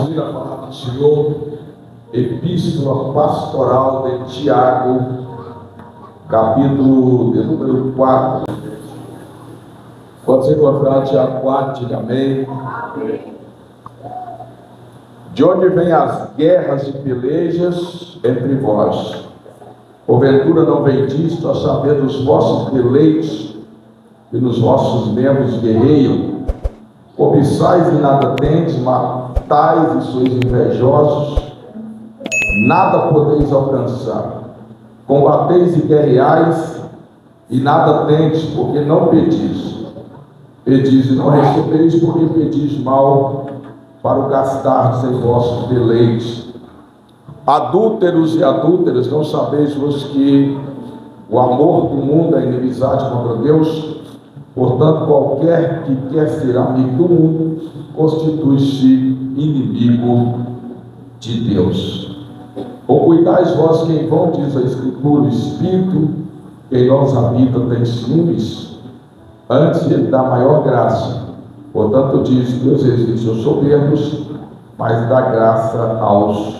ouvir a palavra do Senhor, Epístola Pastoral de Tiago, capítulo de número 4. Quando você encontrar Tiago 4, diga amém. De onde vêm as guerras e pelejas entre vós? Porventura não vem disto, a saber dos vossos deleites e nos vossos membros guerreiam? Cobiçais e nada tendes, matais e sois invejosos, nada podeis alcançar. Combateis e guerreais e nada tendes, porque não pedis. Pedis e não recebeis, porque pedis mal, para o gastardes em vossos deleites. Adúlteros e adúlteras, não sabeis vos que o amor do mundo é inimizade contra Deus? Portanto, qualquer que quer ser amigo do mundo, constitui-se inimigo de Deus. Ou cuidais vós que em vão, diz a Escritura, o Espírito que em nós habita tem ciúmes, antes ele dá maior graça. Portanto, diz: Deus resiste aos soberbos, mas dá graça aos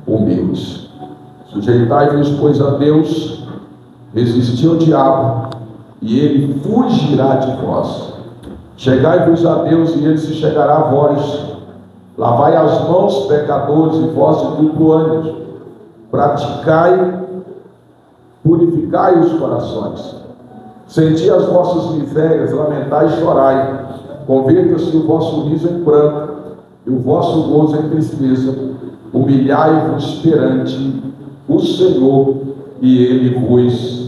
humildes. Sujeitai-vos, pois, a Deus, resisti ao diabo, e ele fugirá de vós. Chegai-vos a Deus, e ele se chegará a vós. Lavai as mãos, pecadores, e vós de duplo ânimo. Praticai, purificai os corações. Senti as vossas misérias, lamentai e chorai. Converta-se o vosso riso em pranto, e o vosso gozo em tristeza. Humilhai-vos perante o Senhor, e ele vos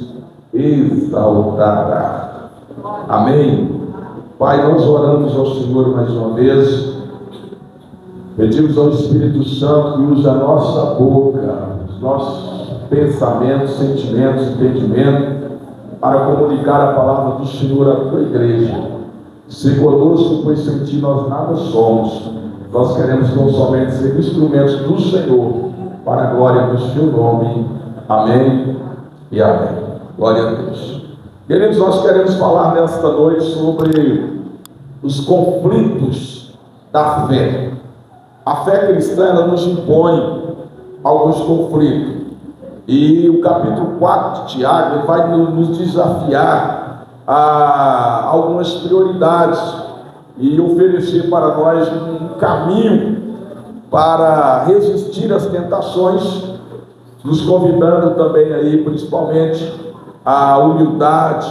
exaltará. Amém. Pai, nós oramos ao Senhor mais uma vez, pedimos ao Espírito Santo que use a nossa boca, os nossos pensamentos, sentimentos, entendimento, para comunicar a palavra do Senhor à tua igreja. Se conosco, pois sem ti nós nada somos. Nós queremos tão somente ser instrumentos do Senhor, para a glória do seu nome. Amém e amém. Glória a Deus. Queridos, nós queremos falar nesta noite sobre os conflitos da fé. A fé cristã, ela nos impõe alguns conflitos. E o capítulo 4 de Tiago, ele vai nos desafiar a algumas prioridades e oferecer para nós um caminho para resistir às tentações, nos convidando também aí, principalmente, à humildade,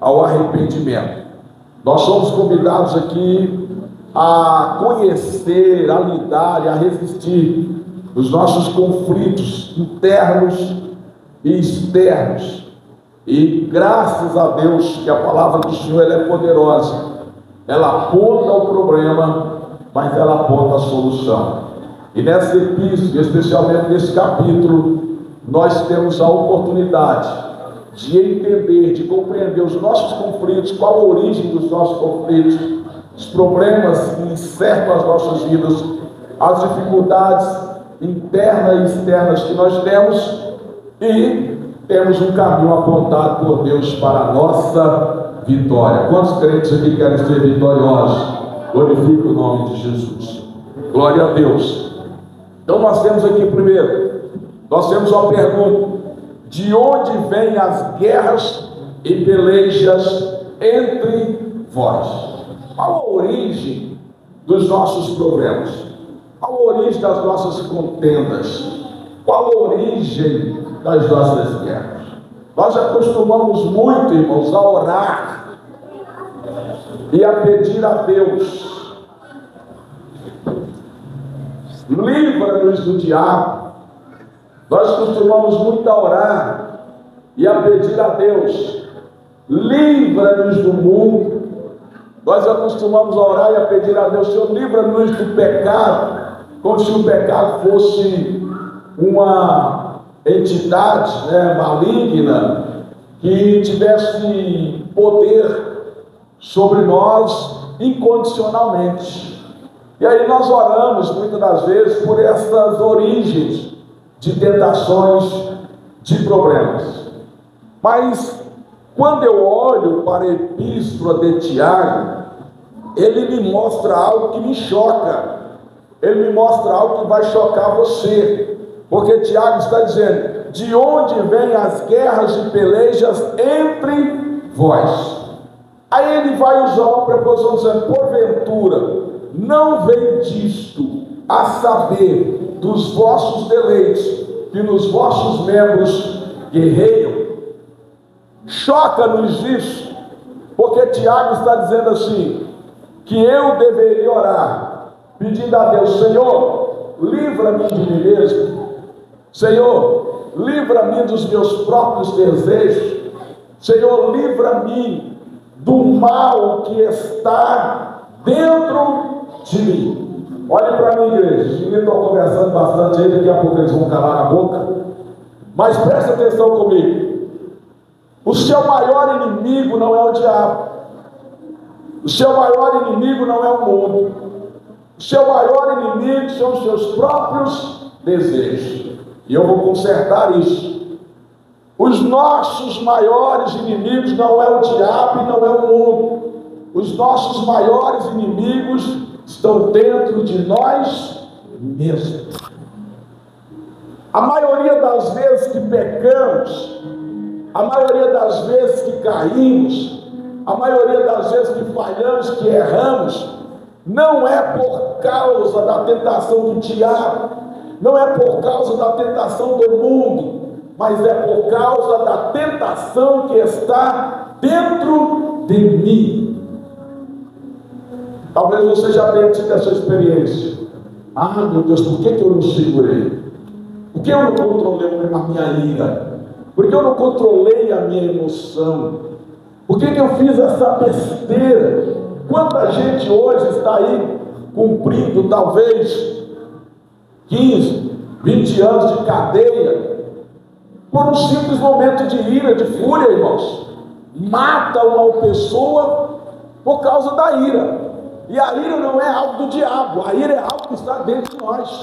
ao arrependimento. Nós somos convidados aqui a conhecer, a lidar e a resistir os nossos conflitos internos e externos. E graças a Deus que a palavra do Senhor ela é poderosa. Ela aponta o problema, mas ela aponta a solução. E nessa epístola, especialmente nesse capítulo, nós temos a oportunidade de entender, de compreender os nossos conflitos, qual a origem dos nossos conflitos, os problemas que cercam as nossas vidas, as dificuldades internas e externas que nós temos, e temos um caminho apontado por Deus para a nossa vitória. Quantos crentes aqui querem ser vitoriosos? Glorifique o nome de Jesus. Glória a Deus. Então nós temos aqui primeiro, nós temos uma pergunta: de onde vêm as guerras e pelejas entre vós? Qual a origem dos nossos problemas? Qual a origem das nossas contendas? Qual a origem das nossas guerras? Nós acostumamos muito, irmãos, a orar e a pedir a Deus: livra-nos do diabo. Nós costumamos muito a orar e a pedir a Deus: livra-nos do mundo. Nós acostumamos a orar e a pedir a Deus: Senhor, livra-nos do pecado, como se o pecado fosse uma entidade maligna que tivesse poder sobre nós incondicionalmente. E aí nós oramos muitas das vezes por essas origens de tentações, de problemas. Mas quando eu olho para a epístola de Tiago, ele me mostra algo que me choca. ele me mostra algo que vai chocar você, porque Tiago está dizendo: de onde vêm as guerras e pelejas entre vós? Aí ele vai usar uma preposição dizendo: porventura não vem disto, a saber, dos vossos deleites, que nos vossos membros guerreiam. Choca-nos isso, porque Tiago está dizendo assim, que eu deveria orar, pedindo a Deus: Senhor, livra-me de mim mesmo, Senhor, livra-me dos meus próprios desejos, Senhor, livra-me do mal que está dentro de mim. Olhe para mim, igreja, os meninos estão conversando bastante aí, daqui a pouco eles vão calar a boca, mas presta atenção comigo. O seu maior inimigo não é o diabo, o seu maior inimigo não é o mundo, o seu maior inimigo são os seus próprios desejos, e eu vou consertar isso. Os nossos maiores inimigos não é o diabo e não é o mundo, os nossos maiores inimigos estão dentro de nós mesmos. A maioria das vezes que pecamos, a maioria das vezes que caímos, a maioria das vezes que falhamos, que erramos, não é por causa da tentação do diabo, não é por causa da tentação do mundo, mas é por causa da tentação que está dentro de mim. Talvez você já tenha tido essa experiência. Ah, meu Deus, por que eu não segurei? Por que eu não controlei a minha ira? Por que eu não controlei a minha emoção? Por que eu fiz essa besteira? Quanta gente hoje está aí cumprindo talvez 15, 20 anos de cadeia por um simples momento de ira, de fúria, irmãos. Mata uma pessoa por causa da ira. E a ira não é algo do diabo, a ira é algo que está dentro de nós.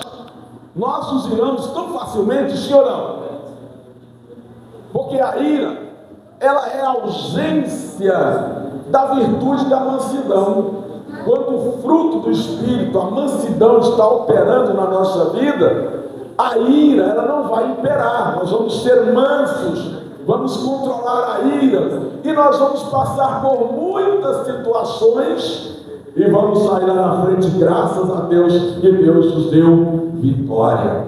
Nós nos iramos tão facilmente, sim ou não? Porque a ira, ela é a ausência da virtude da mansidão. Quando o fruto do Espírito, a mansidão, está operando na nossa vida, a ira, ela não vai imperar. Nós vamos ser mansos, vamos controlar a ira, e nós vamos passar por muitas situações e vamos sair lá na frente, graças a Deus, que Deus nos deu vitória.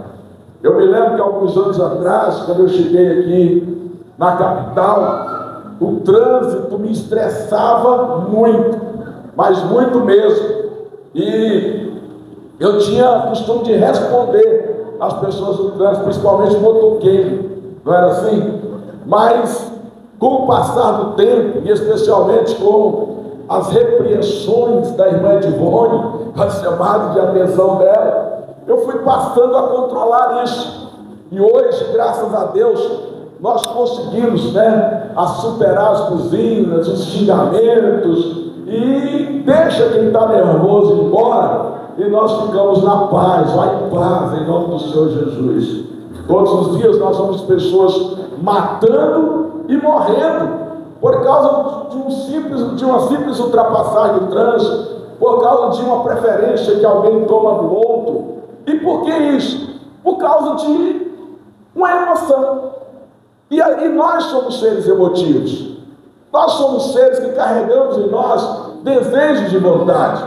Eu me lembro que alguns anos atrás, quando eu cheguei aqui na capital, o trânsito me estressava muito, mas muito mesmo. E eu tinha costume de responder às pessoas do trânsito, principalmente motoqueiro, não era assim? Mas com o passar do tempo, e especialmente com as repreensões da irmã Edivone, as chamadas de atenção dela, eu fui passando a controlar isso. E hoje, graças a Deus, nós conseguimos, a superar as buzinas, os xingamentos, e deixa quem está nervoso ir embora, e nós ficamos na paz. Vai em paz, em nome do Senhor Jesus. Todos os dias nós vemos pessoas matando e morrendo por causa de uma simples ultrapassagem do trânsito, por causa de uma preferência que alguém toma do outro. E por que isso? Por causa de uma emoção. E aí nós somos seres emotivos. Nós somos seres que carregamos em nós desejos de vontade.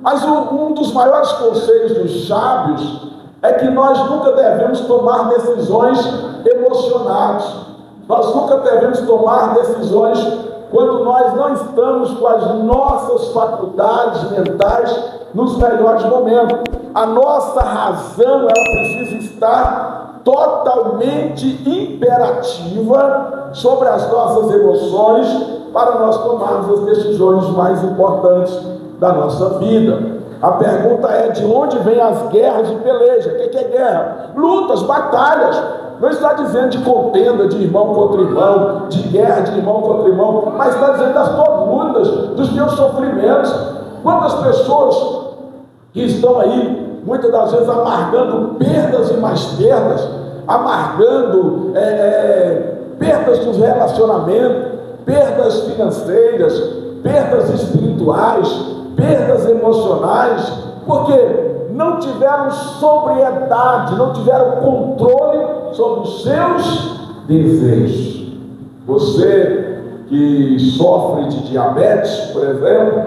Mas um dos maiores conselhos dos sábios é que nós nunca devemos tomar decisões emocionadas. Nós nunca devemos tomar decisões quando nós não estamos com as nossas faculdades mentais nos melhores momentos. A nossa razão, ela precisa estar totalmente imperativa sobre as nossas emoções para nós tomarmos as decisões mais importantes da nossa vida. A pergunta é: de onde vêm as guerras e pelejas? O que é guerra? Lutas, batalhas. Não está dizendo de contenda de irmão contra irmão, de guerra de irmão contra irmão, mas está dizendo das tuas lutas, dos teus sofrimentos. Quantas pessoas que estão aí, muitas das vezes amargando perdas e mais perdas, amargando perdas dos relacionamentos, perdas financeiras, perdas espirituais, perdas emocionais, porque não tiveram sobriedade, não tiveram controle sobre os seus desejos. Você que sofre de diabetes, por exemplo,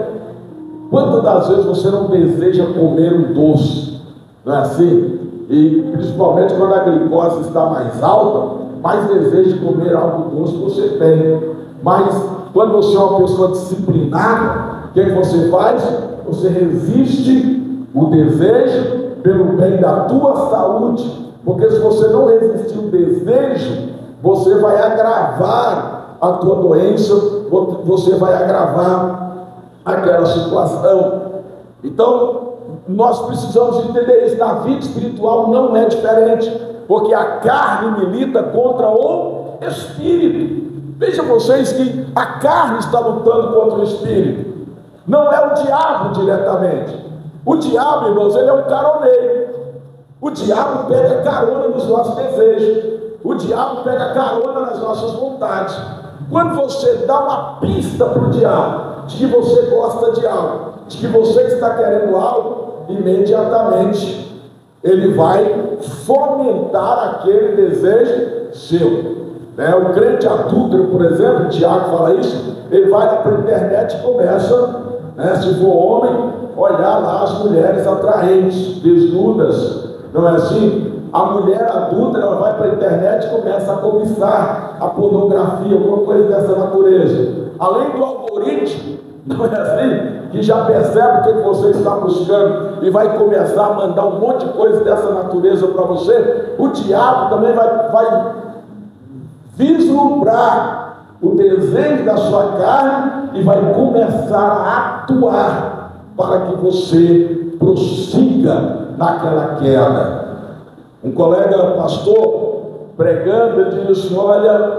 quantas das vezes você não deseja comer um doce? Não é assim? E principalmente quando a glicose está mais alta, mais desejo de comer algo doce você tem. Mas quando você é uma pessoa disciplinada, o que você faz? Você resiste o desejo pelo bem da tua saúde, porque se você não resistir o desejo, você vai agravar a tua doença, você vai agravar aquela situação. Então, nós precisamos entender isso. Na vida espiritual não é diferente, porque a carne milita contra o espírito. Vejam vocês que a carne está lutando contra o espírito. Não é o diabo diretamente. O diabo, irmãos, ele é um caroneiro. O diabo pega carona nos nossos desejos. O diabo pega carona nas nossas vontades. Quando você dá uma pista para o diabo de que você gosta de algo, de que você está querendo algo, imediatamente ele vai fomentar aquele desejo seu. O crente adúltero, por exemplo, o Tiago fala isso, ele vai lá para a internet e começa, se for homem, olhar lá as mulheres atraentes, desnudas, não é assim? A mulher adulta, ela vai para a internet e começa a cobiçar a pornografia, alguma coisa dessa natureza. Além do algoritmo, não é assim? Que já percebe o que você está buscando e vai começar a mandar um monte de coisa dessa natureza para você. O diabo também vai vislumbrar o desejo da sua carne e vai começar a atuar para que você prossiga naquela queda. Um colega pastor pregando, ele disse assim: olha,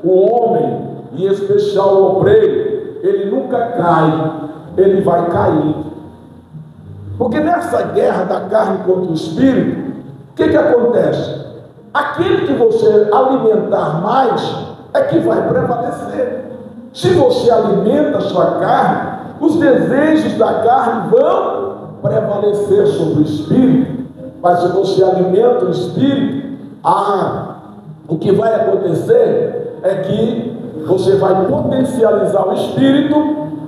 o homem, em especial o obreiro, ele nunca cai, ele vai cair. Porque nessa guerra da carne contra o espírito, o que acontece? Aquele que você alimentar mais é que vai prevalecer. Se você alimenta a sua carne, os desejos da carne vão prevalecer sobre o espírito. Mas se você alimenta o espírito, o que vai acontecer é que você vai potencializar o espírito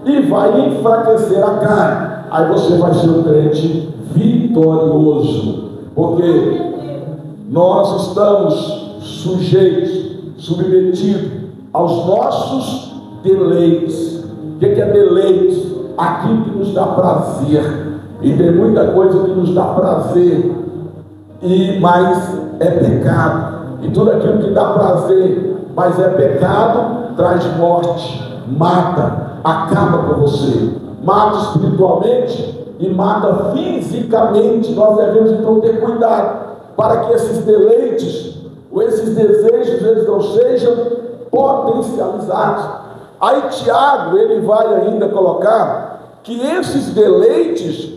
e vai enfraquecer a carne. Aí você vai ser um crente vitorioso, porque nós estamos sujeitos, submetidos aos nossos deleites. O que é deleite? Aquilo que nos dá prazer. E tem muita coisa que nos dá prazer, mas é pecado. E tudo aquilo que dá prazer, mas é pecado, traz morte, mata, acaba com você, mata espiritualmente e mata fisicamente. Nós devemos então ter cuidado para que esses deleites, ou esses desejos, eles não sejam potencializados. Aí Tiago, ele vai ainda colocar que esses deleites,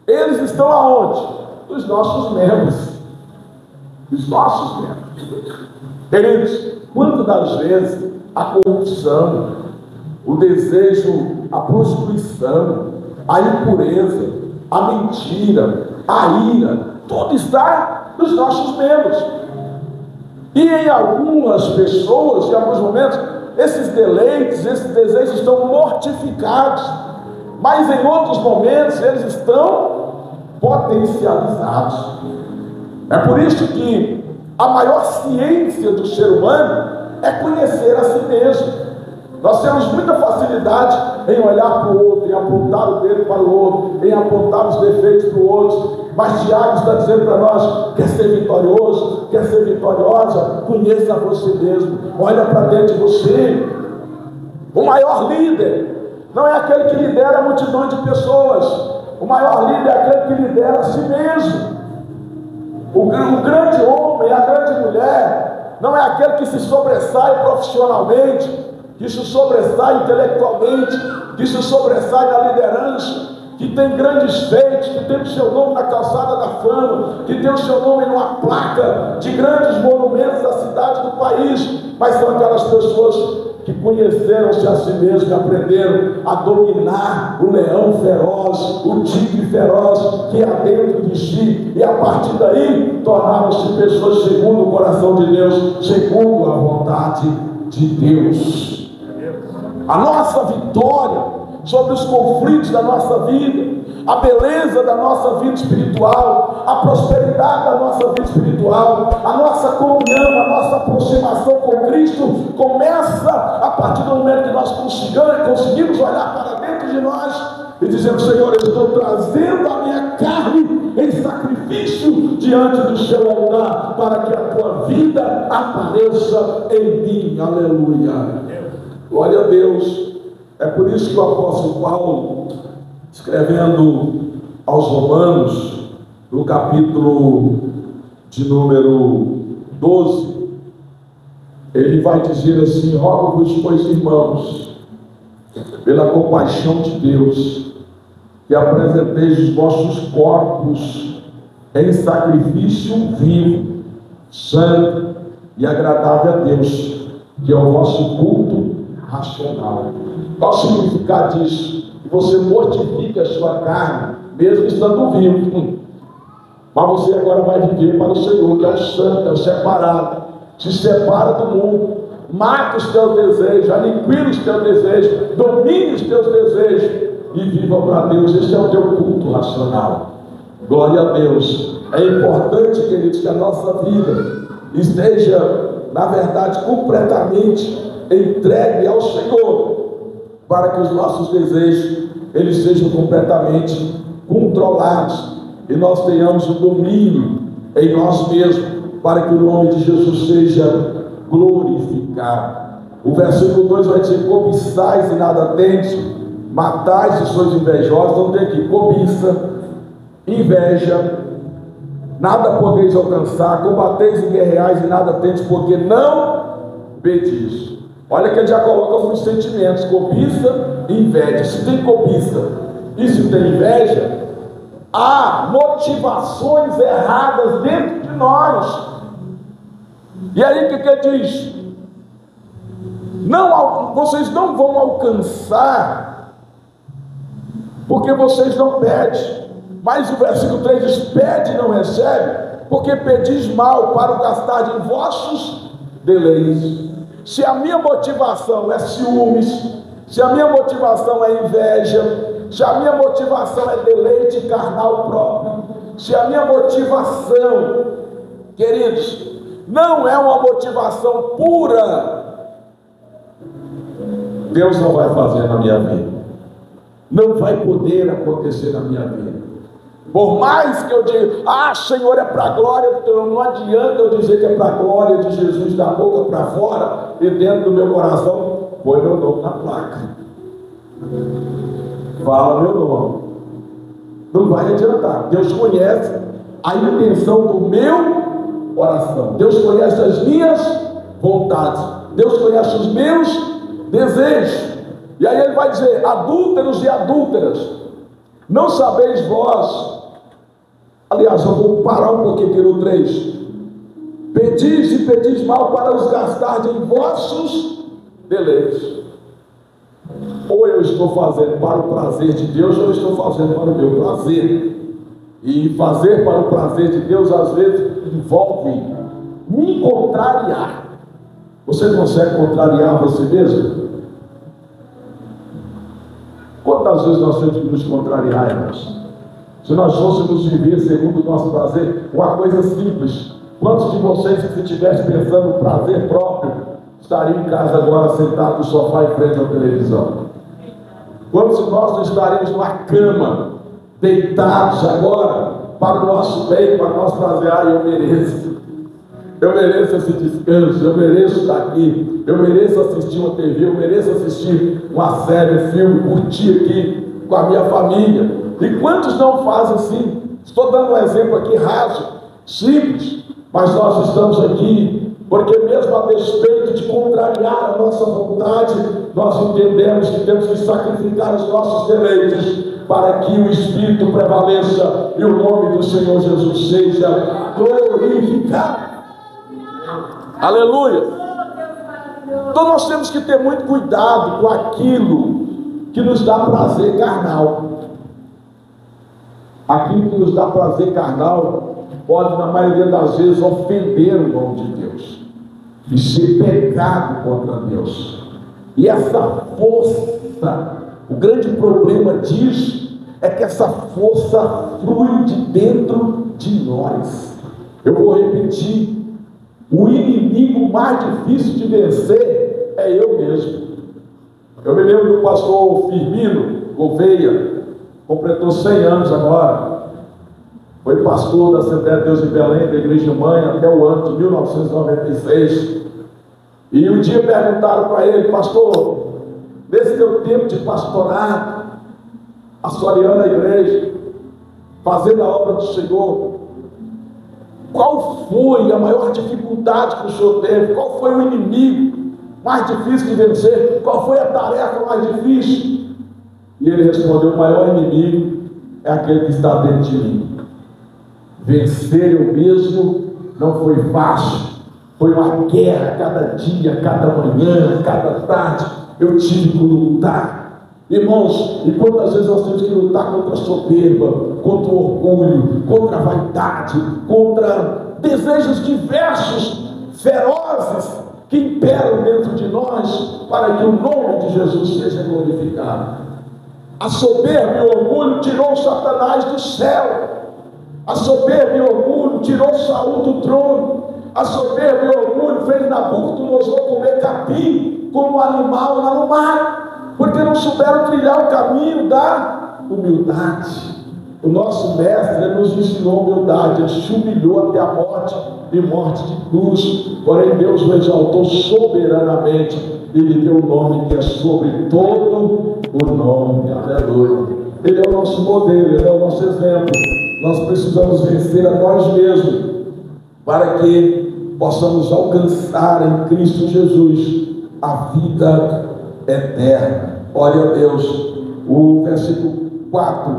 eles estão aonde? Nos nossos membros. Os nossos membros. Queridos, quantas das vezes a corrupção, o desejo, a prostituição, a impureza, a mentira, a ira, tudo está nos nossos membros. E em algumas pessoas, em alguns momentos, esses deleites, esses desejos estão mortificados, mas em outros momentos eles estão potencializados. É por isso que a maior ciência do ser humano é conhecer a si mesmo. Nós temos muita facilidade em olhar para o outro, em apontar o dedo para o outro, em apontar os defeitos para o outro. Mas Tiago está dizendo para nós: quer ser vitorioso, quer ser vitoriosa, conheça você mesmo, olha para dentro de você. O maior líder não é aquele que lidera a multidão de pessoas. O maior líder é aquele que lidera a si mesmo. O grande homem, a grande mulher, não é aquele que se sobressai profissionalmente, que se sobressai intelectualmente, que se sobressai na liderança, que tem grandes feitos, que tem o seu nome na calçada da fama, que tem o seu nome numa placa de grandes monumentos da cidade, do país. Mas são aquelas pessoas que conheceram-se a si mesmos e aprenderam a dominar o leão feroz, o tigre feroz que há dentro de si, e a partir daí tornaram-se pessoas segundo o coração de Deus, segundo a vontade de Deus. A nossa vitória sobre os conflitos da nossa vida, a beleza da nossa vida espiritual, a prosperidade da nossa vida espiritual, a nossa comunhão, a nossa aproximação com Cristo começa a partir do momento que nós conseguimos olhar para dentro de nós e dizemos: Senhor, eu estou trazendo a minha carne em sacrifício diante do seu altar, para que a tua vida apareça em mim. Aleluia. Glória a Deus. É por isso que o apóstolo Paulo, escrevendo aos Romanos, no capítulo de número 12, ele vai dizer assim: rogo-vos, pois, irmãos, pela compaixão de Deus, que apresenteis os vossos corpos em sacrifício vivo, santo e agradável a Deus, que é o vosso culto racional. Qual o significado disso? Que você mortifica a sua carne, mesmo estando vivo. Mas você agora vai viver para o Senhor, que é o santo, é o separado. Se separa do mundo, mata os teus desejos, aniquila os teus desejos, domine os teus desejos e viva para Deus. Esse é o teu culto racional. Glória a Deus. É importante, queridos, que a nossa vida esteja, na verdade, completamente entregue ao Senhor, para que os nossos desejos eles sejam completamente controlados e nós tenhamos o domínio em nós mesmos, para que o nome de Jesus seja glorificado. O versículo 2 vai dizer: cobiçais e nada tendes, matais e sois invejosos. Não tem aqui cobiça, inveja, nada podeis alcançar, combateis e guerreais e nada tendes, porque não pedis. Olha que ele já coloca alguns sentimentos: cobiça e inveja. Se tem cobiça e se tem inveja, há motivações erradas dentro de nós. E aí o que ele diz? Não, vocês não vão alcançar porque vocês não pedem. Mas o versículo 3 diz: pede e não recebe, porque pedis mal para o gastar em vossos deleites. Se a minha motivação é ciúmes, se a minha motivação é inveja, se a minha motivação é deleite carnal próprio, se a minha motivação, queridos, não é uma motivação pura, Deus não vai fazer na minha vida, não vai poder acontecer na minha vida. Por mais que eu diga: Senhor, é para a glória, então não adianta eu dizer que é para a glória de Jesus, da boca para fora, e dentro do meu coração põe meu nome na placa, fala meu nome, não vai adiantar. Deus conhece a intenção do meu coração, Deus conhece as minhas vontades, Deus conhece os meus desejos. E aí ele vai dizer: adúlteros e adúlteras, não sabeis vós. Aliás, eu vou parar um pouquinho aqui no 3. Pedis e pedis mal para os gastar em vossos deleites. Ou eu estou fazendo para o prazer de Deus, ou eu estou fazendo para o meu prazer. E fazer para o prazer de Deus às vezes envolve me contrariar. Você consegue contrariar você mesmo? Quantas vezes nós temos que nos contrariar, irmãos? Se nós fôssemos viver segundo o nosso prazer, uma coisa simples: quantos de vocês, se estivessem pensando no prazer próprio, estariam em casa agora sentados no sofá em frente à televisão? Quantos de nós não estaríamos numa cama, deitados agora, para o nosso bem, para o nosso prazer? Eu mereço esse descanso, eu mereço estar aqui, eu mereço assistir uma TV, eu mereço assistir uma série, um filme, curtir aqui com a minha família. E quantos não fazem assim? Estou dando um exemplo aqui raso, simples, mas nós estamos aqui porque, mesmo a despeito de contrariar a nossa vontade, nós entendemos que temos que sacrificar os nossos deleites para que o Espírito prevaleça e o nome do Senhor Jesus seja glorificado. Aleluia! Então nós temos que ter muito cuidado com aquilo que nos dá prazer carnal. Aquilo que nos dá prazer carnal pode, na maioria das vezes, ofender o nome de Deus e ser pecado contra Deus. E essa força, o grande problema disso é que essa força flui de dentro de nós. Eu vou repetir: o inimigo mais difícil de vencer é eu mesmo. Eu me lembro do pastor Firmino Gouveia, completou 100 anos agora, foi pastor da Assembleia de Deus em Belém, da Igreja Mãe, até o ano de 1996. E um dia perguntaram para ele: pastor, nesse teu tempo de pastorado, pastoreando a igreja, fazendo a obra do Senhor, qual foi a maior dificuldade que o senhor teve? Qual foi o inimigo mais difícil de vencer? Qual foi a tarefa mais difícil? E ele respondeu: o maior inimigo é aquele que está dentro de mim. Vencer eu mesmo não foi fácil. Foi uma guerra cada dia, cada manhã, cada tarde. Eu tive que lutar. Irmãos, e quantas vezes nós temos que lutar contra a soberba, contra o orgulho, contra a vaidade, contra desejos diversos, ferozes, que imperam dentro de nós, para que o nome de Jesus seja glorificado. A soberba e o orgulho tirou Satanás do céu. A soberba e o orgulho tirou Saul do trono. A soberba e o orgulho fez Nabucodonosor comer capim como animal lá no mar, porque não souberam trilhar o caminho da humildade. O nosso mestre nos ensinou humildade. Ele se humilhou até a morte, e morte de cruz. Porém Deus o exaltou soberanamente e lhe deu o nome que é sobre todo o nome. Aleluia. Ele é o nosso modelo, ele é o nosso exemplo. Nós precisamos vencer a nós mesmos para que possamos alcançar em Cristo Jesus a vida eterna. Glória a Deus. O versículo 4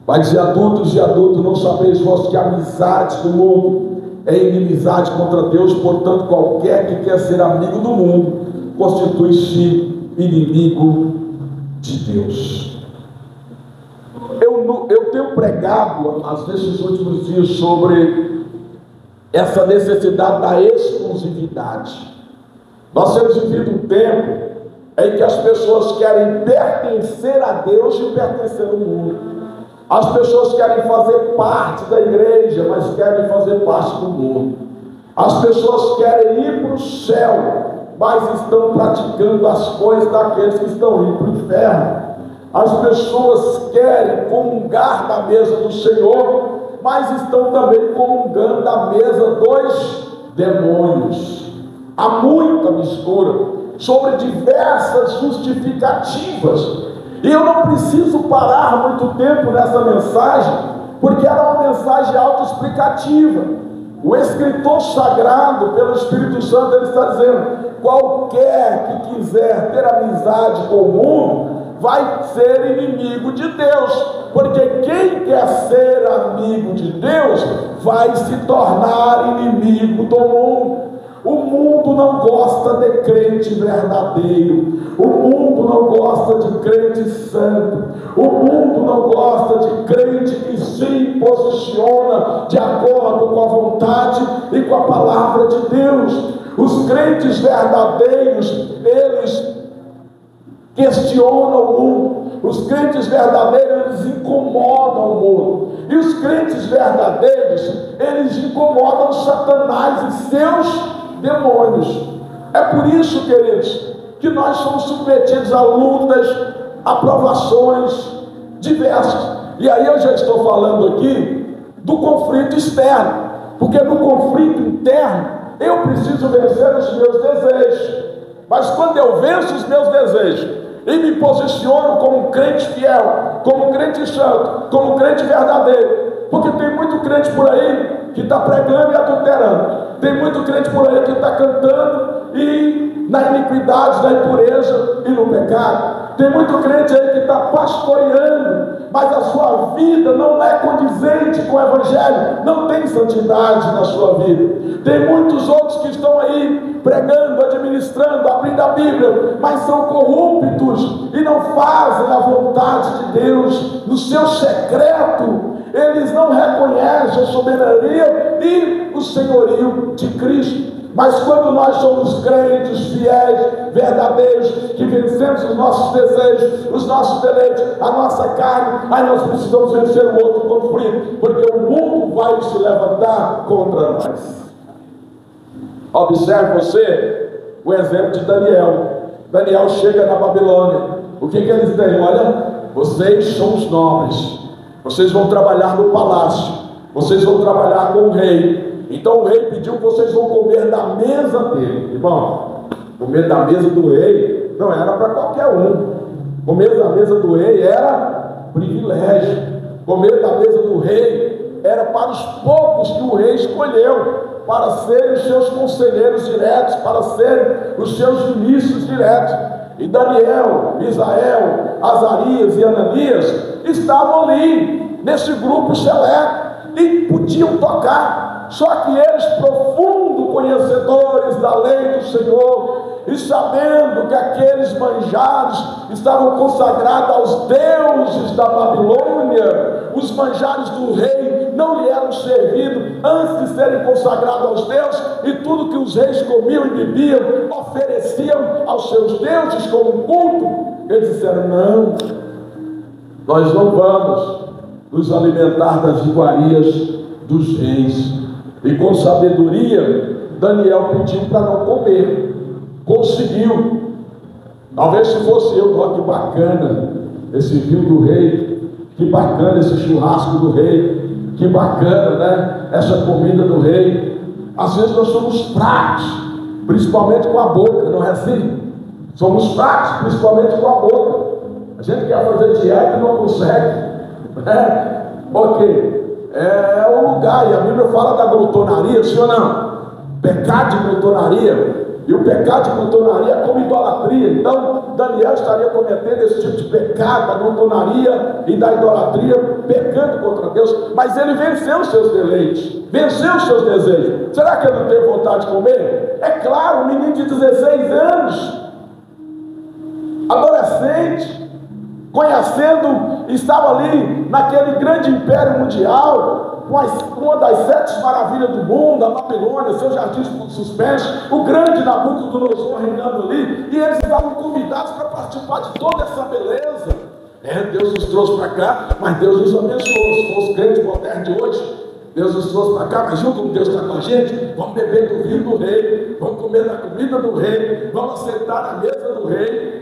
vai dizer: adultos e adultos, não sabeis vós que a amizade do mundo é inimizade contra Deus? Portanto, qualquer que quer ser amigo do mundo constitui-se inimigo de Deus. Eu tenho pregado nesses últimos dias sobre essa necessidade da exclusividade. Nós temos vivido um tempo em que as pessoas querem pertencer a Deus e pertencer ao mundo. As pessoas querem fazer parte da igreja, mas querem fazer parte do mundo. As pessoas querem ir para o céu, mas estão praticando as coisas daqueles que estão indo para o inferno. As pessoas querem comungar da mesa do Senhor, mas estão também comungando da mesa dos demônios. Há muita mistura sobre diversas justificativas, e eu não preciso parar muito tempo nessa mensagem, porque ela é uma mensagem autoexplicativa. O escritor sagrado, pelo Espírito Santo, ele está dizendo: qualquer que quiser ter amizade com o mundo vai ser inimigo de Deus, porque quem quer ser amigo de Deus vai se tornar inimigo do mundo. O mundo não gosta de crente verdadeiro, o mundo não gosta de crente santo, o mundo não gosta de crente que se posiciona de acordo com a vontade e com a palavra de Deus. Os crentes verdadeiros, eles questionam o mundo. Os crentes verdadeiros, eles incomodam o mundo. E os crentes verdadeiros, eles incomodam Satanás e seus demônios. É por isso, queridos, que nós somos submetidos a lutas, a provações diversas. E aí eu já estou falando aqui do conflito externo, porque no conflito interno eu preciso vencer os meus desejos. Mas quando eu venço os meus desejos e me posiciono como um crente fiel, como um crente santo, como um crente verdadeiro, porque tem muito crente por aí que está pregando e adulterando, tem muito crente por aí que está cantando e na iniquidade, na impureza e no pecado, tem muito crente aí que está pastoreando mas a sua vida não é condizente com o Evangelho, não tem santidade na sua vida. Tem muitos outros que estão aí pregando, administrando, abrindo a Bíblia, mas são corruptos e não fazem a vontade de Deus. No seu secreto, eles não reconhecem a soberania e o senhorio de Cristo. Mas quando nós somos crentes, fiéis, verdadeiros, que vencemos os nossos desejos, os nossos deleites, a nossa carne, aí nós precisamos vencer o outro conflito, porque o mundo vai se levantar contra nós. Observe você o exemplo de Daniel. Daniel chega na Babilônia. O que eles dizem? Olha, vocês são os nobres, vocês vão trabalhar no palácio, vocês vão trabalhar com o rei. Então o rei pediu que vocês vão comer da mesa dele. Irmão, comer da mesa do rei não era para qualquer um. Comer da mesa do rei era privilégio. Comer da mesa do rei era para os poucos que o rei escolheu para serem os seus conselheiros diretos, para serem os seus ministros diretos. E Daniel, Misael, Azarias e Ananias estavam ali nesse grupo seleto e podiam tocar. Só que eles, profundos conhecedores da lei do Senhor, e sabendo que aqueles manjares estavam consagrados aos deuses da Babilônia, os manjares do rei não lhe eram servidos antes de serem consagrados aos deuses, e tudo que os reis comiam e bebiam, ofereciam aos seus deuses como culto. Eles disseram: não, nós não vamos nos alimentar das iguarias dos reis. E com sabedoria, Daniel pediu para não comer. Conseguiu. Talvez se fosse eu, olha que bacana esse vinho do rei, que bacana esse churrasco do rei, que bacana, né? Essa comida do rei. Às vezes nós somos fracos, principalmente com a boca, não é assim? Somos fracos, principalmente com a boca. A gente quer fazer dieta e não consegue, né? Porque é um lugar, e a Bíblia fala da glutonaria, sim ou não? Pecado de glutonaria. E o pecado de glutonaria é como idolatria. Então Daniel estaria cometendo esse tipo de pecado da glutonaria e da idolatria, pecando contra Deus. Mas ele venceu os seus deleites, venceu os seus desejos. Será que ele não tem vontade de comer? É claro, um menino de 16 anos, adolescente, conhecendo, estava ali naquele grande império mundial, com uma das 7 maravilhas do mundo, a Babilônia, seus jardins suspensos, o grande Nabucodonosor reinando ali, e eles estavam convidados para participar de toda essa beleza. Deus nos trouxe para cá, mas Deus nos abençoou. Se for os crentes modernos de hoje, Deus nos trouxe para cá, mas junto com Deus está com a gente, vamos beber do vinho do rei, vamos comer da comida do rei, vamos sentar na mesa do rei.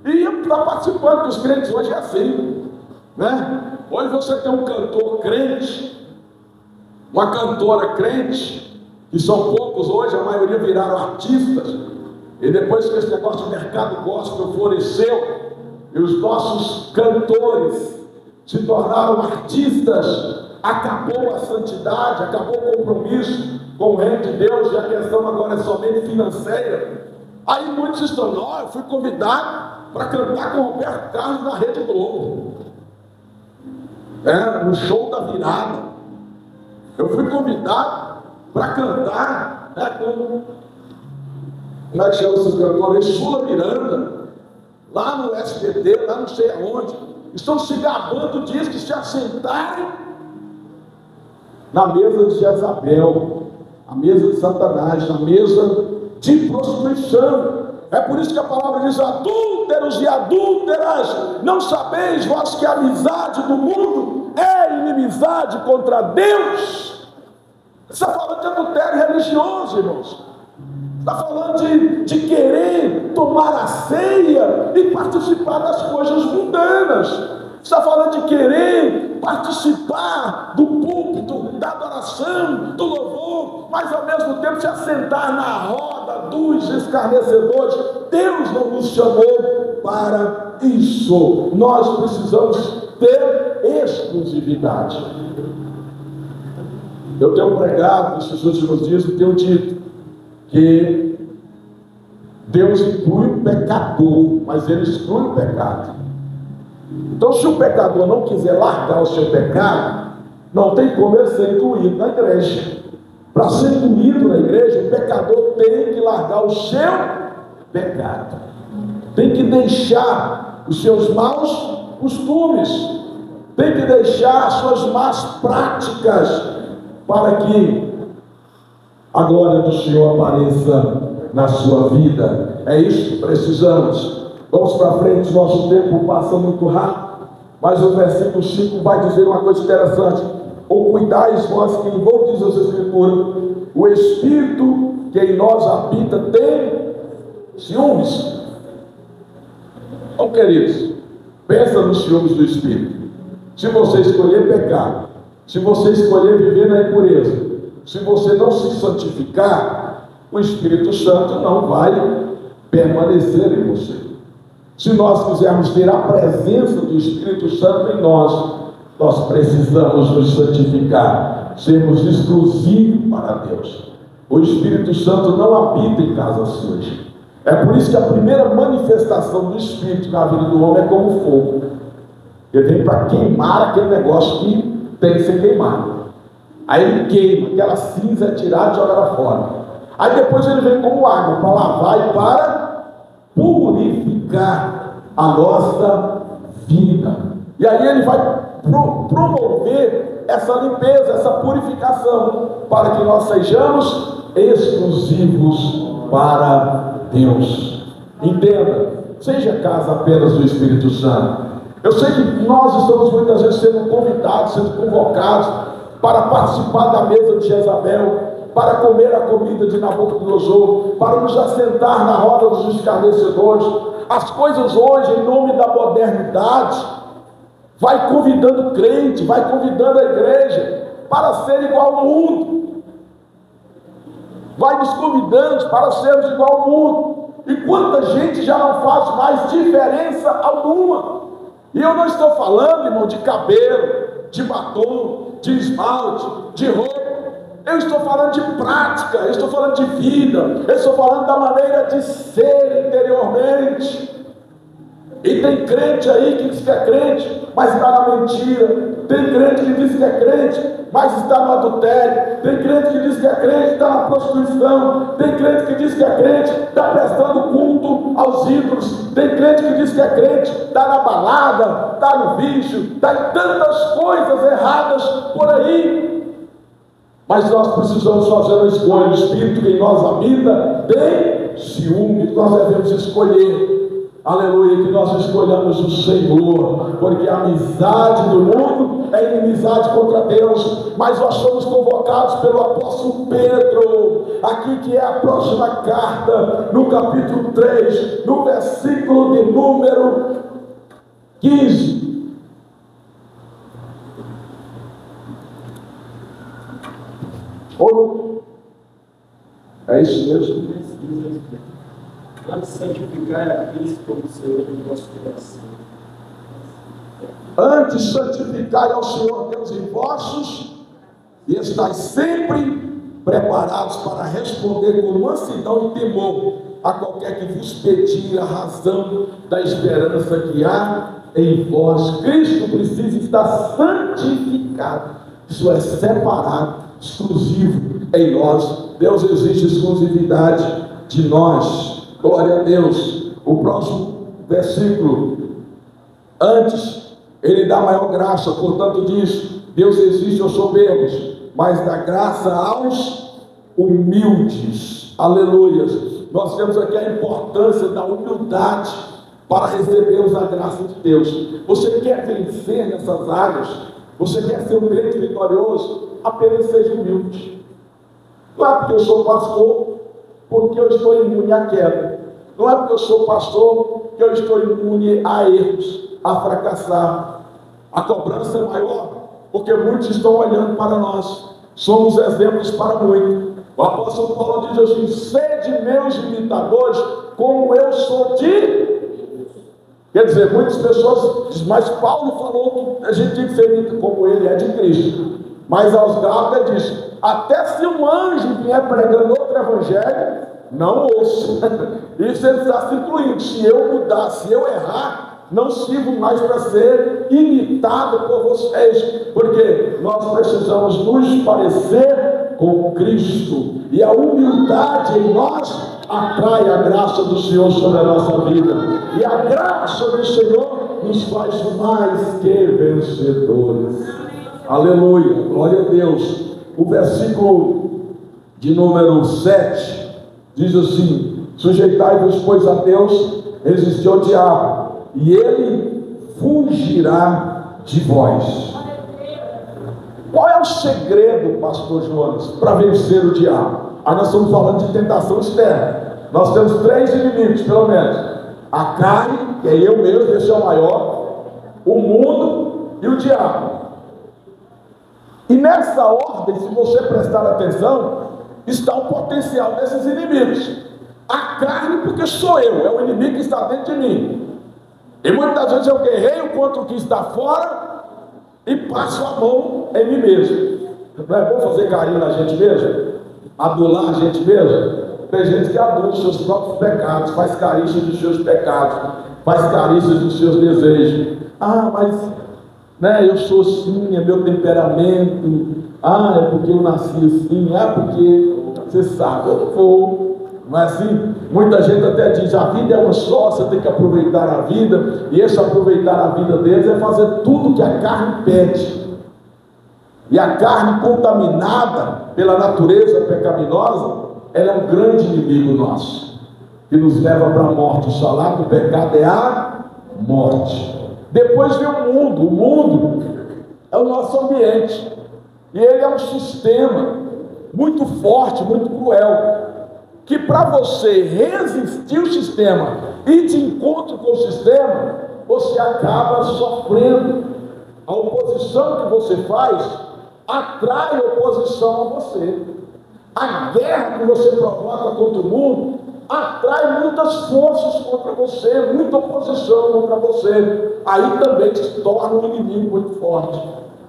E está participando, que os crentes hoje é assim, né? Hoje você tem um cantor crente, uma cantora crente, que são poucos hoje, a maioria viraram artistas, e depois que esse negócio de mercado gospel floresceu, e os nossos cantores se tornaram artistas, acabou a santidade, acabou o compromisso com o reino de Deus, e a questão agora é somente financeira. Aí muitos estão: não, eu fui convidado para cantar com o Roberto Carlos na Rede Globo, no show da virada. Eu fui convidado para cantar, como é que chama esses cantores? Sula Miranda, lá no SBT, lá não sei aonde. Estão se gabando disso, que se assentaram na mesa de Jezabel, a mesa de Satanás, na mesa de prostituição. É por isso que a palavra diz: adúlteros e adúlteras, não sabeis vós que a amizade do mundo é inimizade contra Deus? Está falando de adultério religioso, irmãos. Está falando de querer tomar a ceia e participar das coisas mundanas. Está falando de querer participar do púlpito, da adoração, do louvor, mas ao mesmo tempo se assentar na roda dos escarnecedores. Deus não nos chamou para isso. Nós precisamos ter exclusividade. Eu tenho pregado nesses últimos dias e tenho dito que Deus inclui o pecador, mas Ele exclui o pecado. Então, se o pecador não quiser largar o seu pecado, não tem como ele ser incluído na igreja. Para ser incluído na igreja, o pecador tem que largar o seu pecado, tem que deixar os seus maus costumes, tem que deixar as suas más práticas, para que a glória do Senhor apareça na sua vida. É isso que precisamos. Vamos para frente, nosso tempo passa muito rápido, mas o versículo 5 vai dizer uma coisa interessante: ou cuidais vós que vou dizer as Escrituras, o Espírito que em nós habita tem ciúmes. Então, queridos, pensa nos ciúmes do Espírito. Se você escolher pecar, se você escolher viver na impureza, se você não se santificar, o Espírito Santo não vai permanecer em você. Se nós quisermos ter a presença do Espírito Santo em nós, nós precisamos nos santificar, sermos exclusivos para Deus. O Espírito Santo não habita em casa suja. É por isso que a primeira manifestação do Espírito na vida do homem é como fogo. Ele vem para queimar aquele negócio que tem que ser queimado. Aí ele queima, aquela cinza é tirada e jogada fora. Aí depois ele vem como água para lavar e para purificar a nossa vida. E aí ele vai promover essa limpeza, essa purificação, para que nós sejamos exclusivos para Deus. Entenda, seja casa apenas do Espírito Santo. Eu sei que nós estamos muitas vezes sendo convidados, sendo convocados para participar da mesa de Jezabel, para comer a comida de Nabucodonosor, para nos assentar na roda dos escarnecedores. As coisas hoje, em nome da modernidade, vai convidando crente, vai convidando a igreja para ser igual ao mundo, vai nos convidando para sermos igual ao mundo. E quanta gente já não faz mais diferença alguma. E eu não estou falando, irmão, de cabelo, de batom, de esmalte, de roupa. Eu estou falando de prática, eu estou falando de vida, eu estou falando da maneira de ser interiormente. E tem crente aí que diz que é crente, mas está na mentira. Tem crente que diz que é crente, mas está no adultério. Tem crente que diz que é crente, está na prostituição. Tem crente que diz que é crente, está prestando culto aos ídolos. Tem crente que diz que é crente, está na balada, está no vício, está em tantas coisas erradas por aí. Mas nós precisamos fazer uma escolha. O Espírito que em nós habita tem ciúme. Nós devemos escolher. Aleluia, que nós escolhamos o Senhor, porque a amizade do mundo é inimizade contra Deus. Mas nós somos convocados pelo apóstolo Pedro, aqui que é a próxima carta, no capítulo 3, no versículo de número 15. É isso mesmo? Antes santificar a Cristo como Senhor do vosso coração. Antes santificai ao Senhor Deus em vossos, e estáis sempre preparados para responder com mansidão e temor a qualquer que vos pedir a razão da esperança que há em vós. Cristo precisa estar santificado, isso é separado, exclusivo em nós. Deus exige exclusividade de nós. Glória a Deus. O próximo versículo, antes ele dá maior graça, portanto diz: Deus exige aos soberbos, mas dá graça aos humildes. Aleluias. Nós temos aqui a importância da humildade para recebermos a graça de Deus. Você quer vencer nessas áreas? Você quer ser um crente vitorioso? Apenas seja humilde. Não é porque eu sou pastor, porque eu estou imune à queda. Não é porque eu sou pastor que eu estou imune a erros, a fracassar. A cobrança é maior, porque muitos estão olhando para nós. Somos exemplos para muitos. O apóstolo Paulo diz assim: sede meus imitadores, como eu sou de... Quer dizer, muitas pessoas dizem, mas Paulo falou que a gente tem que ser como ele é de Cristo. Mas aos Gálatas diz: até se um anjo vier pregando outro evangelho, não ouço. Isso ele está se incluindo. Se eu mudar, se eu errar, não sirvo mais para ser imitado por vocês, porque nós precisamos nos parecer com Cristo, e a humildade em nós atrai a graça do Senhor sobre a nossa vida, e a graça do Senhor nos faz mais que vencedores. Aleluia, glória a Deus. O versículo de número 7 diz assim: sujeitai-vos, pois, a Deus, resistir ao diabo, e ele fugirá de vós. Qual é o segredo, pastor Jonas, para vencer o diabo? Nós estamos falando de tentação externa. Nós temos 3 inimigos, pelo menos: a carne, que é eu mesmo, esse é o maior, o mundo e o diabo. E nessa ordem, se você prestar atenção, está o potencial desses inimigos. A carne, porque sou eu, é o inimigo que está dentro de mim. E muitas vezes eu guerreio contra o que está fora e passo a mão em mim mesmo. Não é bom fazer carinho na gente mesmo? Adular a gente mesmo? Tem gente que adula os seus próprios pecados, faz carícias dos seus pecados, faz carícias dos seus desejos. Mas eu sou assim, é meu temperamento. É porque eu nasci assim, porque você sabe, eu vou. Não é assim? Muita gente até diz: a vida é uma só, você tem que aproveitar a vida. E esse aproveitar a vida deles é fazer tudo que a carne pede. E a carne contaminada pela natureza pecaminosa, ela é um grande inimigo nosso, que nos leva para a morte. O salário do pecado é a morte. Depois vem o mundo. O mundo é o nosso ambiente, e ele é um sistema muito forte, muito cruel, que para você resistir o sistema e de encontro com o sistema, você acaba sofrendo. A oposição que você faz atrai oposição a você. A guerra que você provoca contra o mundo atrai muitas forças contra você, muita oposição contra você. Aí também se torna um inimigo muito forte.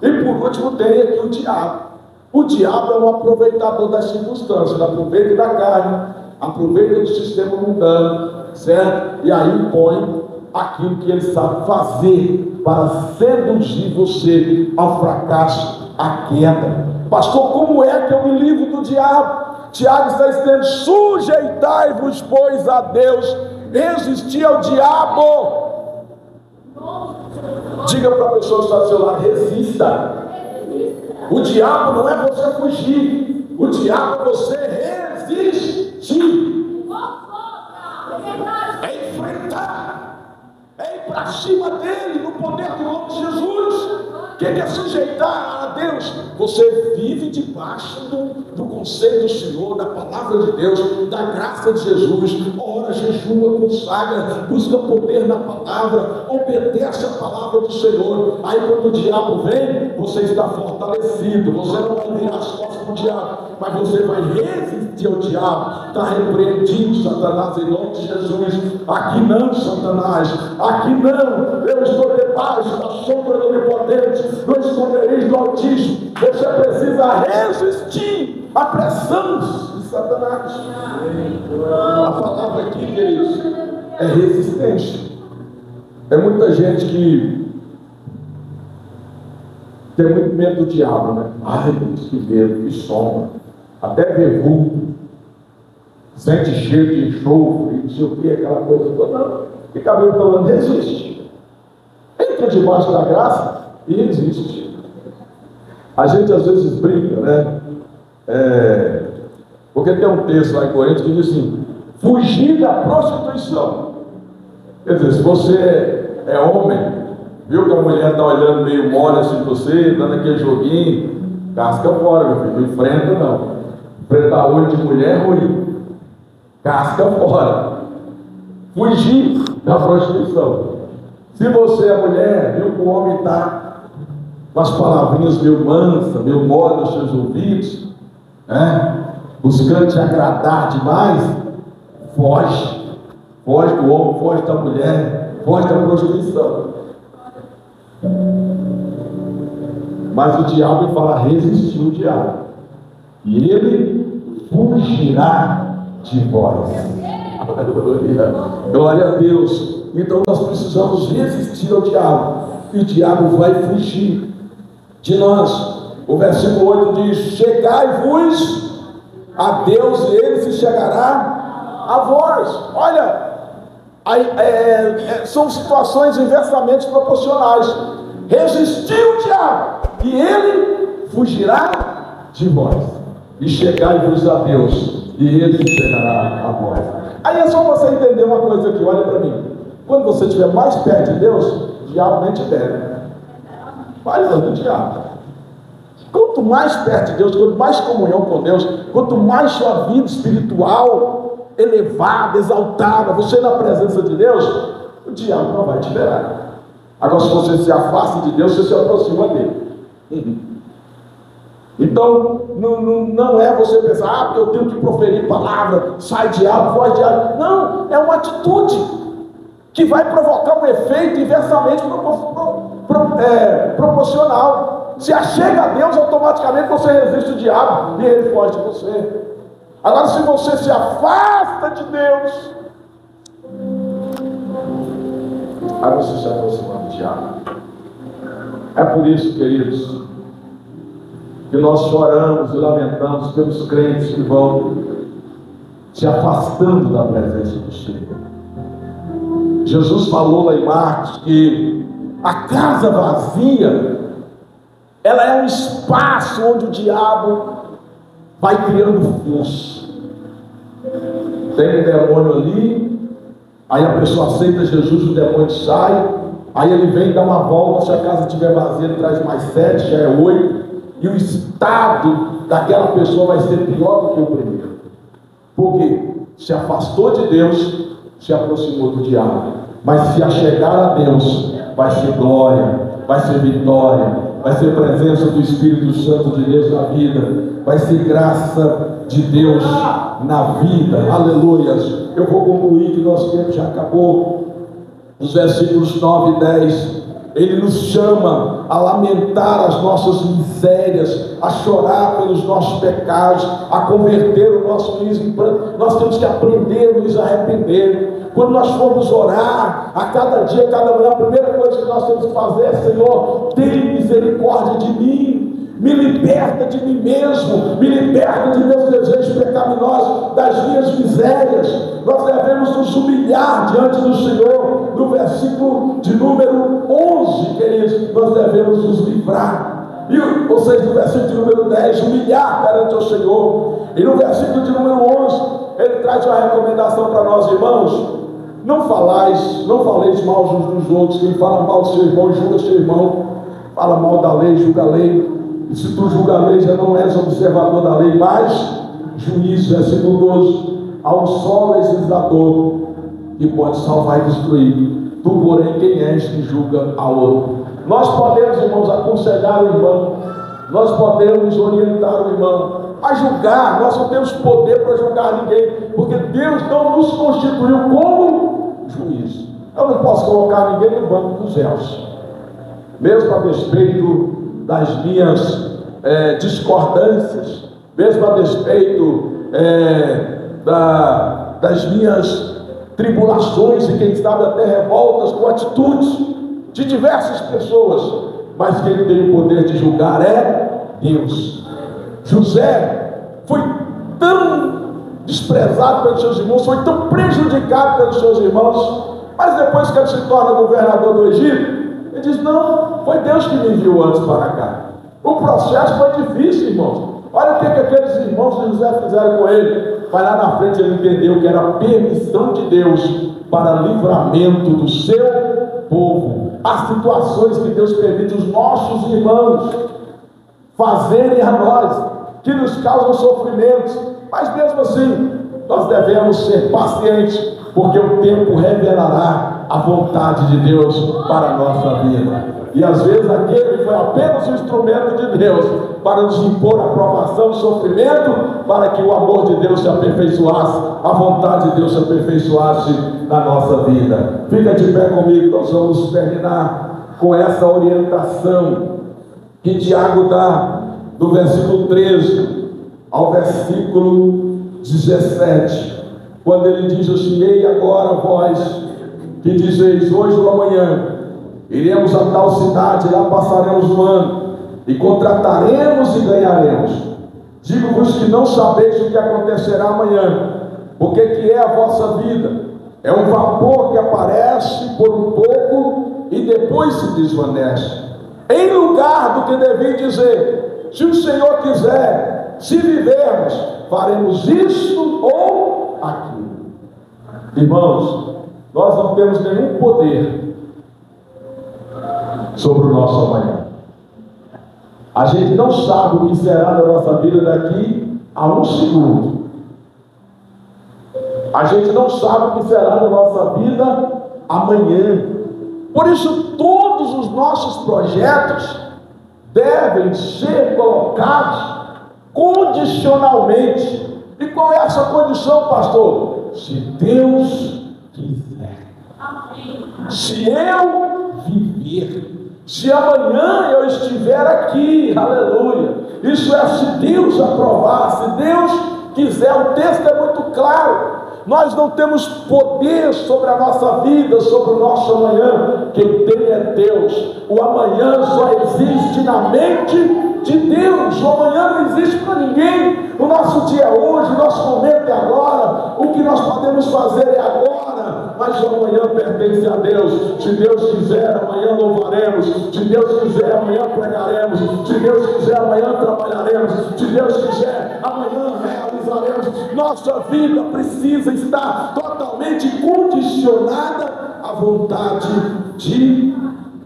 E por último tem aqui o diabo. O diabo é um aproveitador das circunstâncias, aproveita da carne, aproveita do sistema mundano, certo? E aí põe aquilo que ele sabe fazer para seduzir você ao fracasso, à queda. Pastor, como é que eu me livro do diabo? Tiago está dizendo: sujeitai-vos, pois, a Deus, resistir ao diabo. Diga para a pessoa que está do seu lado: resista. O diabo não é você fugir, o diabo é você resistir, é enfrentar, é ir para cima dele, no poder do nome de Jesus. O que é sujeitar a Deus? Você vive debaixo do conselho do Senhor, da palavra de Deus, da graça de Jesus. Ora, jejua, consagra, busca poder na palavra, obedece a palavra do Senhor. Aí quando o diabo vem, você está fortalecido. Você não vai virar as costas para o diabo, mas você vai resistir ao diabo. Está repreendido, Satanás, em nome de Jesus. Aqui não, Satanás, aqui não. Eu estou debaixo da sombra do Onipotente, no esconderijo do Altíssimo. Você precisa resistir à pressão de Satanás. A palavra aqui, queridos, é resistência. É muita gente que tem muito medo do diabo, né? Ai, que medo, que sombra, até ver vulto, sente cheiro de enxofre, não sei o que, aquela coisa toda. Não, fica meio falando: resiste. Entra debaixo da graça e resiste. A gente às vezes brinca, né? Porque tem um texto lá em Coríntios que diz assim: fugir da prostituição. Quer dizer, se você é homem, viu que a mulher está olhando meio mole assim para você, dando aquele joguinho, casca fora, meu filho. Não enfrenta, não. Enfrentar olho de mulher é ruim. Casca fora. Fugir da prostituição. Se você é mulher, viu que o homem está com as palavrinhas meio mansa, meio mole nos seus ouvidos, buscando te agradar demais, foge. Foge do homem, foge da mulher, foge da prostituição. Mas o diabo fala: resistir o diabo, e ele fugirá de vós. Aleluia. Glória a Deus. Então nós precisamos resistir ao diabo, e o diabo vai fugir de nós. O versículo 8 diz: chegai-vos a Deus e Ele se chegará a vós. Olha, são situações inversamente proporcionais. Resistir o diabo e Ele fugirá de vós. E chegai-vos a Deus e Ele se chegará a vós. Aí é só você entender uma coisa aqui, olha para mim. Quando você estiver mais perto de Deus, o diabo nem te deve. Mais longe do diabo. Quanto mais perto de Deus, quanto mais comunhão com Deus, quanto mais sua vida espiritual elevada, exaltada, você na presença de Deus, o diabo não vai te liberar. Agora, se você se afasta de Deus, você se aproxima dele. Então, não é você pensar, porque eu tenho que proferir palavra, sai diabo, voz diabo. Não, é uma atitude que vai provocar um efeito inversamente proporcional. Se achega a Deus, automaticamente você resiste o diabo e ele foge de você. Agora, se você se afasta de Deus, aí você se aproxima do diabo. É por isso, queridos, que nós choramos e lamentamos pelos crentes que vão se afastando da presença do Senhor. Jesus falou lá em Marcos que a casa vazia, ela é um espaço onde o diabo vai criando força. Tem um demônio ali, aí a pessoa aceita Jesus, o demônio sai, aí ele vem dar uma volta, se a casa estiver vazia, ele traz mais 7, já é 8, e o estado daquela pessoa vai ser pior do que o primeiro. Por quê? Se afastou de Deus, se aproximou do diabo. Mas se achegar a Deus, vai ser glória, vai ser vitória, vai ser presença do Espírito Santo de Deus na vida, vai ser graça de Deus na vida. Aleluias. Eu vou concluir que nosso tempo já acabou. Os versículos 9 e 10, ele nos chama a lamentar as nossas misérias, a chorar pelos nossos pecados, a converter o nosso riso em pranto. Nós temos que aprender a nos arrepender. Quando nós formos orar, a cada dia, a cada manhã, a primeira coisa que nós temos que fazer é: Senhor, tem misericórdia de mim, me liberta de mim mesmo, me liberta de meus desejos pecaminosos, das minhas misérias. Nós devemos nos humilhar diante do Senhor. No versículo de número 11, queridos, nós devemos nos livrar. Ou seja, no versículo de número 10, humilhar perante o Senhor. E no versículo de número 11, ele traz uma recomendação para nós, irmãos: não faleis mal uns dos outros. Quem fala mal do seu irmão, julga seu irmão. Fala mal da lei, julga a lei. E se tu julga a lei, já não és observador da lei, mas juiz. Versículo 12: há um só legislador que pode salvar e destruir. Tu, porém, quem és que julga a outro? Nós podemos, irmãos, aconselhar o irmão, nós podemos orientar o irmão. A julgar, nós não temos poder para julgar ninguém, porque Deus não nos constituiu como juiz. Eu não posso colocar ninguém no banco dos réus, mesmo a despeito das minhas discordâncias, mesmo a despeito das minhas tribulações e quem sabe até revoltas com atitudes de diversas pessoas, mas quem tem o poder de julgar é Deus. José foi tão desprezado pelos seus irmãos, foi tão prejudicado pelos seus irmãos, mas depois que ele se torna governador do Egito, ele diz: não, foi Deus que me enviou antes para cá. O processo foi difícil, irmãos. Olha o que aqueles irmãos de José fizeram com ele. Mas lá na frente ele entendeu que era a permissão de Deus para livramento do seu povo. Há situações que Deus permite os nossos irmãos fazerem a nós, que nos causam sofrimentos, mas mesmo assim nós devemos ser pacientes, porque o tempo revelará a vontade de Deus para a nossa vida. E às vezes aquele foi apenas um instrumento de Deus para nos impor a provação, o sofrimento, para que o amor de Deus se aperfeiçoasse, a vontade de Deus se aperfeiçoasse na nossa vida. Fica de pé comigo, nós vamos terminar com essa orientação que Tiago dá, do versículo 13 ao versículo 17. quando ele diz assim: ei agora vós que dizeis hoje ou amanhã iremos a tal cidade, lá passaremos um ano e contrataremos e ganharemos. Digo-vos que não sabeis o que acontecerá amanhã, porque que é a vossa vida? É um vapor que aparece por um pouco e depois se desvanece. Em lugar do que devem dizer: se o Senhor quiser, se vivermos, faremos isto ou aquilo. Irmãos, nós não temos nenhum poder sobre o nosso amanhã. A gente não sabe o que será da nossa vida daqui a um segundo. A gente não sabe o que será da nossa vida amanhã. Por isso, todos os nossos projetos devem ser colocados condicionalmente. E qual é essa condição, pastor? Se Deus quiser. Se eu viver. Se amanhã eu estiver aqui, aleluia. Isso é se Deus aprovar, se Deus quiser. O texto é muito claro. Nós não temos poder sobre a nossa vida, sobre o nosso amanhã. Quem tem é Deus. O amanhã só existe na mente de Deus. O amanhã não existe para ninguém. O nosso dia é hoje, o nosso momento é agora. O que nós podemos fazer é agora. Mas o amanhã pertence a Deus. Se Deus quiser, amanhã louvaremos. Se Deus quiser, amanhã pregaremos. Se Deus quiser, amanhã trabalharemos. Se Deus quiser, amanhã realizaremos. Nossa vida precisa estar totalmente condicionada à vontade de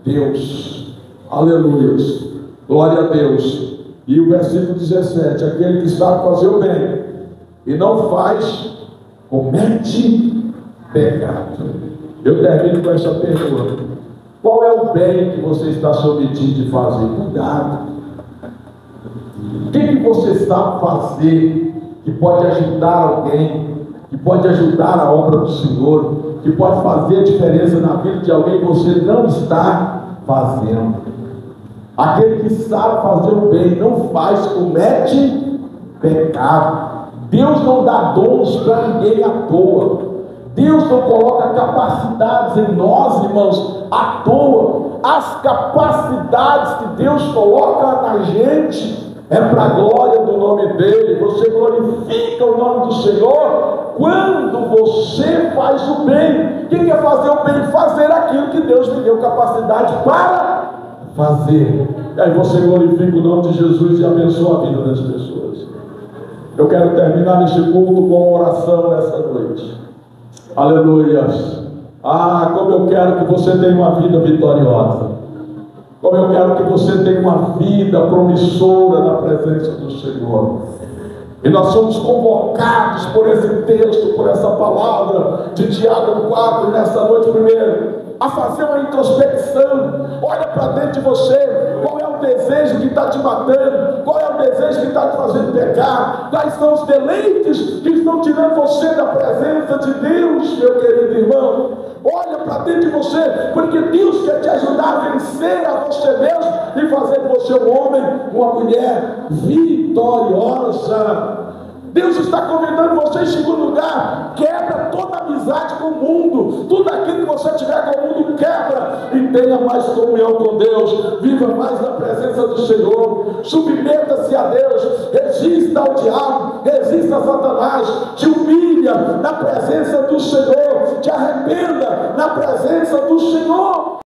Deus. Aleluia. Glória a Deus. E o versículo 17: aquele que sabe fazer o bem e não faz, comete pecado. Eu termino com essa pergunta: qual é o bem que você está submetido de fazer? Cuidado. O que você sabe fazer que pode ajudar alguém, que pode ajudar a obra do Senhor, que pode fazer a diferença na vida de alguém que você não está fazendo? Aquele que sabe fazer o bem, não faz, comete pecado. Deus não dá dons para ninguém à toa. Deus não coloca capacidades em nós, irmãos, à toa. As capacidades que Deus coloca na gente é para a glória do nome dele. Você glorifica o nome do Senhor quando você faz o bem. Quem quer fazer o bem? Fazer aquilo que Deus lhe deu capacidade para fazer. E aí você glorifica o nome de Jesus e abençoa a vida das pessoas. Eu quero terminar este culto com uma oração nessa noite. Aleluia. Como eu quero que você tenha uma vida vitoriosa. Como eu quero que você tenha uma vida promissora na presença do Senhor. E nós somos convocados por esse texto, por essa palavra de Tiago 4, nessa noite primeiro, a fazer uma introspecção. Olha para dentro de você. Qual é o desejo que está te matando? Qual é o desejo que está te fazendo pecar? Quais são os deleites que estão tirando você da presença de Deus, meu querido irmão? Olha para dentro de você, porque Deus quer te ajudar a vencer a você mesmo e fazer de você um homem, uma mulher vitoriosa. Deus está convidando você em segundo lugar: quebra toda amizade com o mundo. Tudo aquilo que você tiver com o mundo, quebra e tenha mais comunhão com Deus. Viva mais na presença do Senhor. Submeta-se a Deus. Resista ao diabo, resista a Satanás. Te humilha na presença do Senhor. Te arrependa na presença do Senhor.